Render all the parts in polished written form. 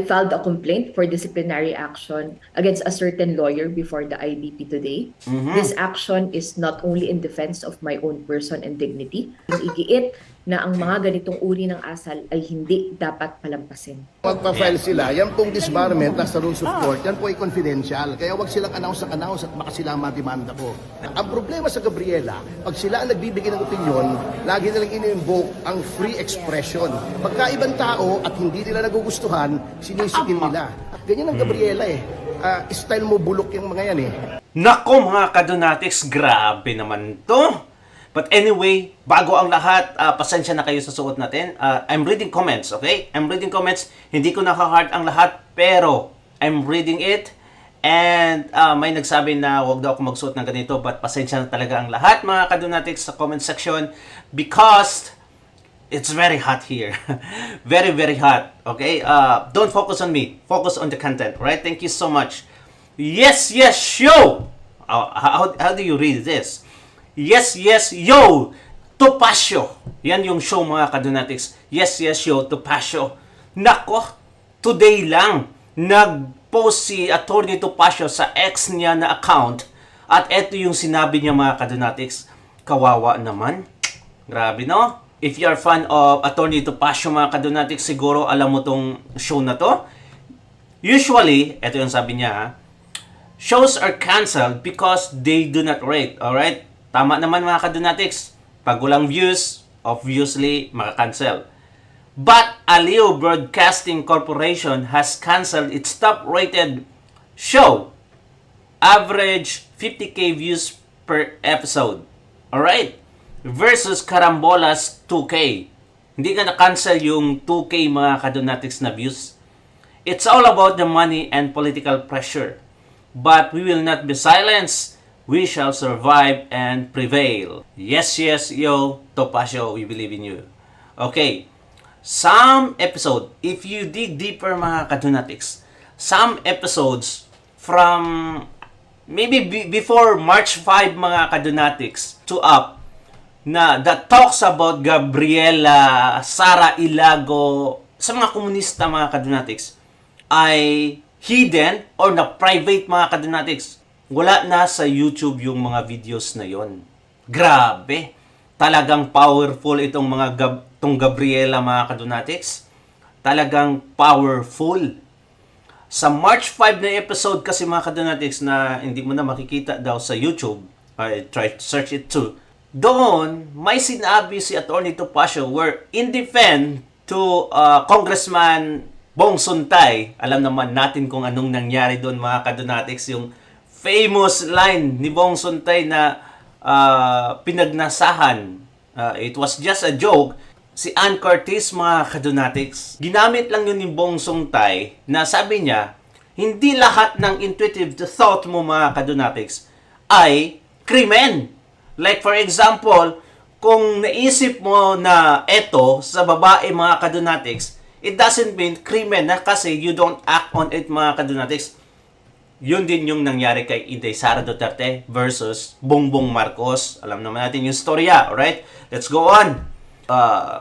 filed a complaint for disciplinary action against a certain lawyer before the IDP today. This action is not only in defense of my own person and dignity, igiit na ang mga ganitong uri ng asal ay hindi dapat palampasin. Magpa-file sila, yan pong disbarment na sa rules of court, yan po ay confidential. Kaya wag silang announce at baka sila mademanda ko. Ang problema sa Gabriela, pag sila ang nagbibigay ng opinion, lagi nilang in-invoke ang free expression. Pagka ibang tao at hindi nila nagugustuhan, sinisikin nila. Ganyan ang Gabriela eh. Style mo bulok yung mga yan eh. Nako mga kadonatics, grabe naman to. But anyway, bago ang lahat, pasensya na kayo sa suot natin. I'm reading comments, okay? I'm reading comments. Hindi ko naka-heart ang lahat, pero I'm reading it. And may nagsabi na wag daw ako magsuot ng ganito, but pasensya na talaga ang lahat mga kadonatics sa comment section because it's very hot here. Very, very hot, okay? Don't focus on me. Focus on the content, right? Thank you so much. Yes, yes, show! How do you read this? Yes, yes, yo! Topacio! Yan yung show mga kadonatics. Yes, yes, yo! Topacio. Nako! Today lang, nag-post si Attorney Topacio sa ex niya na account. At eto yung sinabi niya mga kadonatics. Kawawa naman. Grabe no? If you are fan of Attorney Topacio mga kadonatics, siguro alam mo tong show na to. Usually, eto yung sabi niya ha, shows are cancelled because they do not rate, alright? Tama naman mga kadonatics. Pag walang views, obviously, maka-cancel. But Aliw Broadcasting Corporation has canceled its top-rated show. Average 50k views per episode. Alright? Versus Karambola's 2k. Hindi ka na-cancel yung 2k mga kadonatics na views. It's all about the money and political pressure. But we will not be silenced. We shall survive and prevail. Yes, yes, yo, Topacio, we believe in you. Okay, some episode, if you dig deeper mga kadonatics, some episodes from maybe before March 5 mga kadonatics to up, na that talks about Gabriela, Sara Ilago, sa mga komunista mga kadonatics, ay hidden or na private mga kadonatics. Wala na sa YouTube yung mga videos na yon. Grabe! Talagang powerful itong tong Gabriela mga kadonatics. Talagang powerful. Sa March 5 na episode kasi mga kadonatics na hindi mo na makikita daw sa YouTube, I try to search it too. Doon, may sinabi si Attorney Topacio where in defense to Congressman Bong Suntay. Alam naman natin kung anong nangyari doon mga kadonatics, yung famous line ni Bong Suntay na pinagnasahan. It was just a joke. Si Ann Curtis, mga kadonatics, ginamit lang yun ni Bong Suntay na sabi niya, hindi lahat ng intuitive thought mo, mga kadonatics, ay krimen. Like for example, kung naisip mo na eto sa babae, mga kadonatics, it doesn't mean krimen na kasi you don't act on it, mga kadonatics. Yun din yung nangyari kay Inday Sara Duterte versus Bongbong Marcos. Alam naman natin yung storya, alright? Let's go on.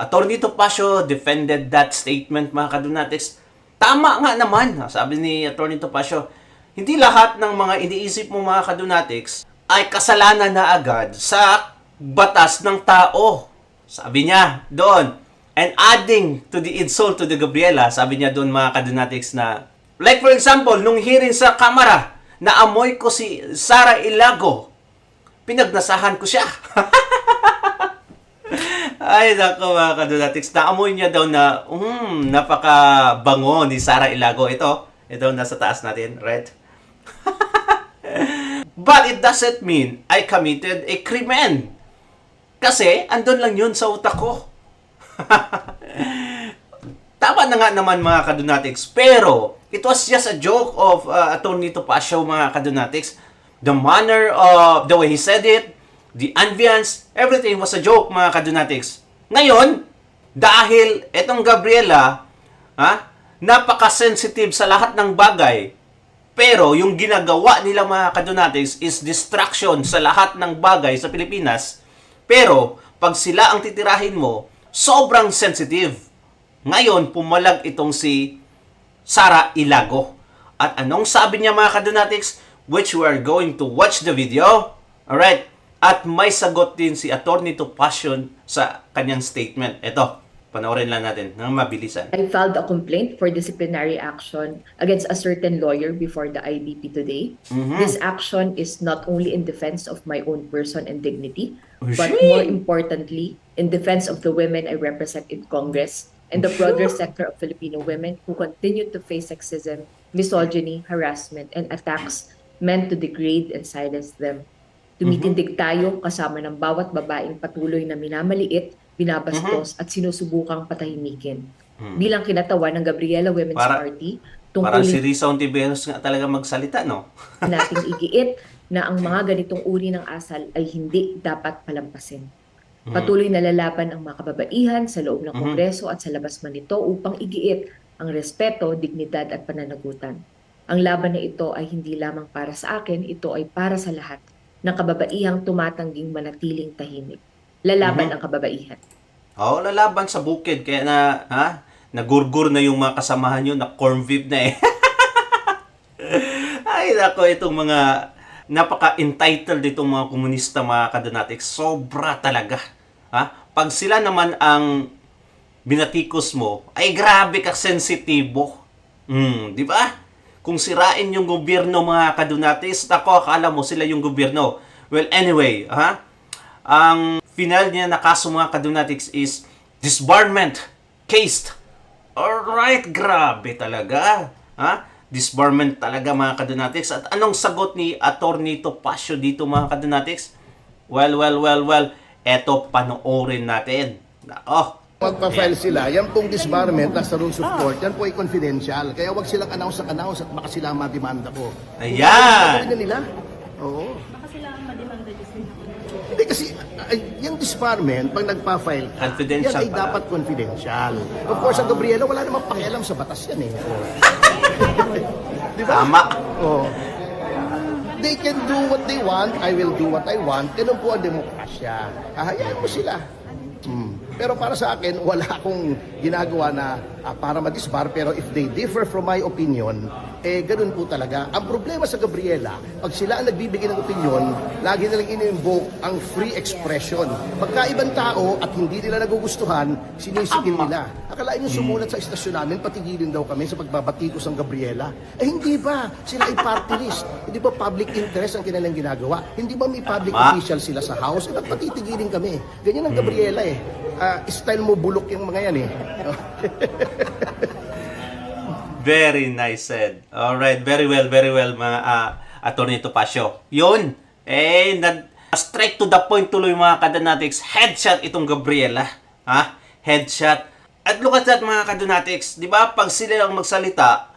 Attorney Topacio defended that statement, mga kadonatics. Tama nga naman, sabi ni Attorney Topacio, hindi lahat ng mga iniisip mo mga kadonatics ay kasalanan na agad sa batas ng tao. Sabi niya doon. And adding to the insult to the Gabriela, sabi niya doon mga kadonatics na like for example, nung hearing sa kamera, naamoy ko si Sara Ilago. Pinagnasahan ko siya. Ay, naku mga kadonatics. Naamoy niya daw na, napaka-bango ni Sara Ilago. Ito nasa taas natin, right? But it doesn't mean I committed a crime. Kasi, andun lang yun sa utak ko. Tama na nga naman mga kadonatics, pero it was just a joke of Attorney Topacio mga kadonatics. The manner of the way he said it, the ambience, everything was a joke mga kadonatics. Ngayon, dahil etong Gabriela, napaka-sensitive sa lahat ng bagay, pero yung ginagawa nila mga kadonatics is distraction sa lahat ng bagay sa Pilipinas, pero pag sila ang titirahin mo, sobrang sensitive. Ngayon, pumalag itong si Sara Ilago. At anong sabi niya mga kadonatics? Which we are going to watch the video. Alright? At may sagot din si Atty. Topacio sa kanyang statement. Ito, panoorin lang natin ng mabilisan. I filed a complaint for disciplinary action against a certain lawyer before the IDP today. This action is not only in defense of my own person and dignity, but more importantly, in defense of the women I represent in Congress and the broader sector of Filipino women who continue to face sexism, misogyny, harassment, and attacks meant to degrade and silence them. Tumitindig tayo kasama ng bawat babaeng patuloy na minamaliit, binabastos at sinusubukang patahimikin. Bilang kinatawan ng Gabriela Women's Party, Parang si tungkulin Risa Ontiveros nga talaga magsalita, no? nating igiit na ang mga ganitong uri ng asal ay hindi dapat palampasin. Patuloy na lalaban ang mga kababaihan sa loob ng Kongreso at sa labas man nito upang igiit ang respeto, dignidad at pananagutan. Ang laban na ito ay hindi lamang para sa akin, ito ay para sa lahat ng kababaihang tumatangging manatiling tahimik. Lalaban ang kababaihan. Oo, lalaban sa bukid. Kaya na, nagurgur na yung mga kasamahan nyo, na corn beef na eh. Ay, nako, itong mga napaka-entitled itong mga komunista, mga kadonatics. Sobra talaga. Pag sila naman ang binatikos mo, ay grabe ka sensitibo. Di ba? Kung sirain yung gobyerno, mga kadonatics, ako, akala mo sila yung gobyerno. Well, anyway, ang final niya na kaso, mga kadonatics, is disbarment case. Alright, grabe talaga. Disbarment talaga, mga kadonatics. At anong sagot ni Atty. Topacio dito, mga kadonatics? Well. Eto, panoorin natin. Nako. Magpa-file sila, yan pong disbarment nasa rules of court, yan po ay confidential. Kaya wag silang announce at baka sila mademanda ko. Ayan! Ano nila? Oo. Baka sila ang mademanda din. Hindi kasi, yung disbarment, pag nagpa-file ka, Confidential yan ay pala. dapat confidential. Of course, ang Gabriela, wala namang pakialam sa batas yan eh. Di ba? Tama. Oo. They can do what they want, I will do what I want. Ganun po ang demokrasya. Hayaan mo sila. Pero para sa akin, wala akong ginagawa na para ma-disbar. Pero if they differ from my opinion, ganun po talaga. Ang problema sa Gabriela, pag sila ang nagbibigay ng opinion, lagi nilang ini-invoke ang free expression. Pagka ibang tao at hindi nila nagugustuhan, sinisigil nila. Akalain yung sumulat sa istasyon namin, patigilin daw kami sa pagbabatikos ng Gabriela. Hindi ba? Sila ay party list. Hindi ba public interest ang kanilang ginagawa? Hindi ba may public official sila sa house? Ba't patitigilin kami? Ganyan ang Gabriela eh. Style mo bulok yung mga yan eh. Very nice said. Alright, very well, mga Atty. Topacio. Yun, straight to the point tuloy, mga kadonatics. Headshot itong Gabriela. Headshot. At look at that, mga kadonatics. Di ba, pag sila lang magsalita,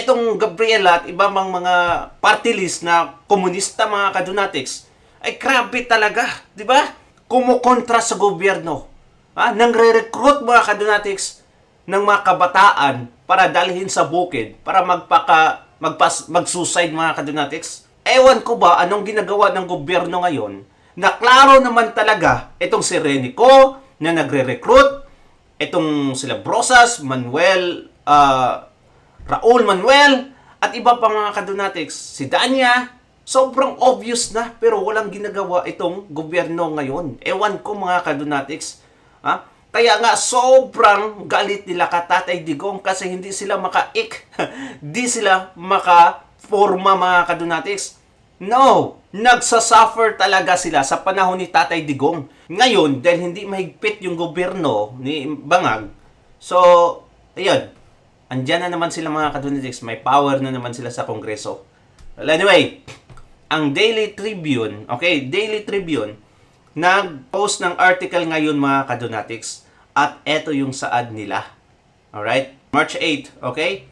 itong Gabriela at iba mang mga party list na komunista, mga kadonatics, ay grabe talaga. Di ba? Kumukontra sa gobyerno. Nangre-recruit, mga kadonatics, ng mga kabataan para dalhin sa bukid, para mag-suicide, mga kadonatics. Ewan ko ba anong ginagawa ng gobyerno ngayon na klaro naman talaga itong si Renico na nagre-recruit, itong sila Brosas, Manuel, Raul Manuel, at iba pa, mga kadonatics, si Dania. Sobrang obvious na, pero walang ginagawa itong gobyerno ngayon. Ewan ko, mga kadonatics. Kaya nga sobrang galit nila ka Tatay Digong kasi hindi sila di sila makaforma, mga kadonatics. No, nagsasuffer talaga sila sa panahon ni Tatay Digong. Ngayon, dahil hindi mahigpit yung gobyerno ni Bangag, so, ayun, andyan na naman sila, mga kadonatics. May power na naman sila sa Kongreso. Well, anyway, ang Daily Tribune, nag-post ng article ngayon, mga kadonatics, at eto yung saad nila. Alright? March 8, okay?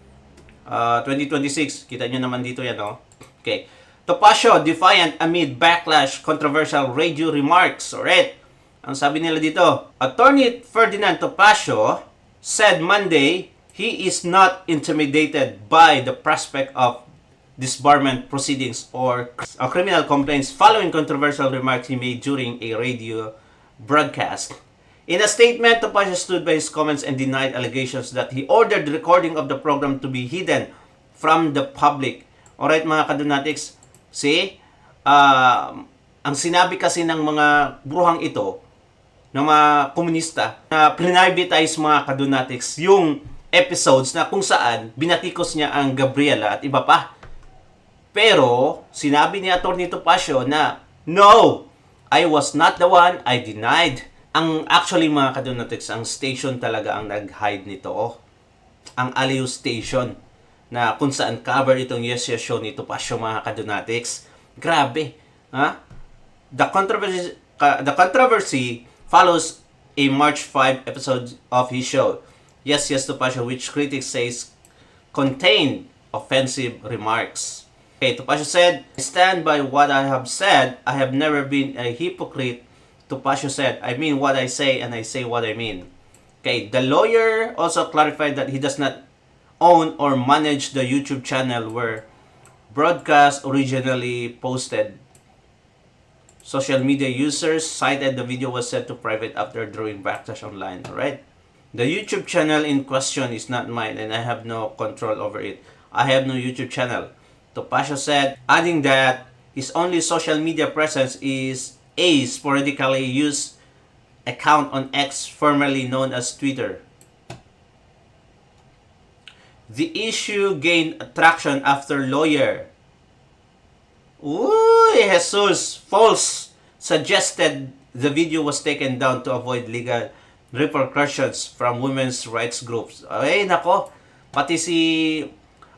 2026. Kita nyo naman dito yan, no? Okay. Topacio defiant amid backlash, controversial radio remarks. Alright? Ang sabi nila dito, Attorney Ferdinand Topacio said Monday he is not intimidated by the prospect of disbarment proceedings or criminal complaints following controversial remarks he made during a radio broadcast. In a statement, Topacio stood by his comments and denied allegations that he ordered the recording of the program to be hidden from the public. Alright mga kadonatics, see? Ang sinabi kasi ng mga bruhang ito, ng mga komunista, na plinivatize mga kadonatics yung episodes na kung saan binatikos niya ang Gabriela at iba pa. Pero, sinabi ni Atty. Topacio na, no, I was not the one, I denied. Ang actually mga kadonatics, ang station talaga ang nag-hide nito. Ang Aliw Station na kung saan cover itong Yes Yes Show ni Topacio mga kadonatics. Grabe. Ha? The controversy follows a March 5 episode of his show, Yes Yes Topacio, which critics says contained offensive remarks. Okay, Topacio said, I stand by what I have said. I have never been a hypocrite. Topacio said, I mean what I say and I say what I mean. Okay, the lawyer also clarified that he does not own or manage the YouTube channel where broadcast originally posted. Social media users cited the video was set to private after drawing backlash online. Alright? The YouTube channel in question is not mine and I have no control over it. I have no YouTube channel. Topacio said, adding that his only social media presence is a sporadically used account on X, formerly known as Twitter. The issue gained traction after lawyer Jesus False suggested the video was taken down to avoid legal repercussions from women's rights groups. Ay, nako. Pati si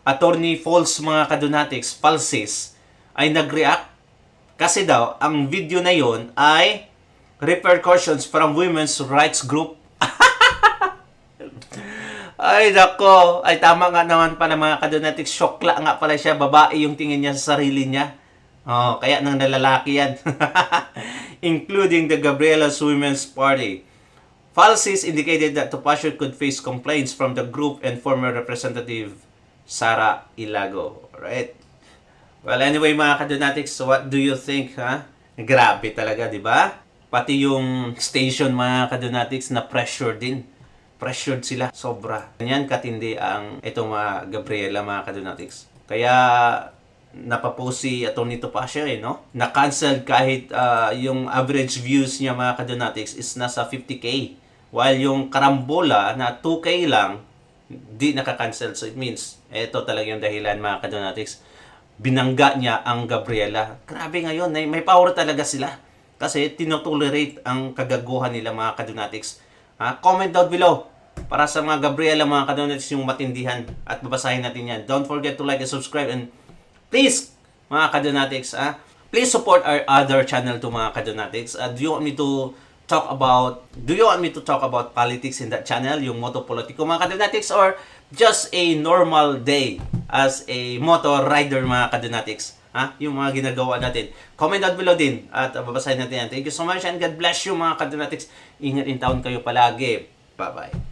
Attorney False mga kadonatics, Falses, ay nag-react. Kasi daw, ang video na yon ay repercussions from women's rights group. Ay, nako. Ay, tama nga naman pala mga kadonatics. Syokla nga pala siya. Babae yung tingin niya sa sarili niya. Oh, kaya nang nalalaki yan. Including the Gabriela's Women's Party. Falsis indicated that Topacio could face complaints from the group and former representative Sara Ilago. Alright? Well, anyway mga kadonatics, so what do you think, ha? Grabe talaga, di ba? Pati yung station mga kadonatics na pressured din. Pressured sila, sobra. Ganyan katindi ang itong mga Gabriela mga kadonatics. Kaya napapost si Atty. Topacio no? Na-cancel kahit yung average views niya mga kadonatics is nasa 50k. While yung karambola na 2k lang, di naka-cancel. So it means, ito talaga yung dahilan mga kadonatics. Binangga niya ang Gabriela. Grabe ngayon, may power talaga sila. Kasi tinotolerate ang kagaguhan nila mga kadonatics. Comment down below para sa mga Gabriela mga kadonatics yung matindihan. At babasahin natin yan. Don't forget to like and subscribe. And please, mga kadonatics, please support our other channel to mga kadonatics. Do you want me to talk about politics in that channel? Yung Moto Politico mga kadonatics? Or just a normal day as a motor rider mga kadonatics? Yung mga ginagawa natin. Comment down below din at babasahin natin yan. Thank you so much and God bless you mga kadonatics. Ingat in town kayo palagi. Bye-bye.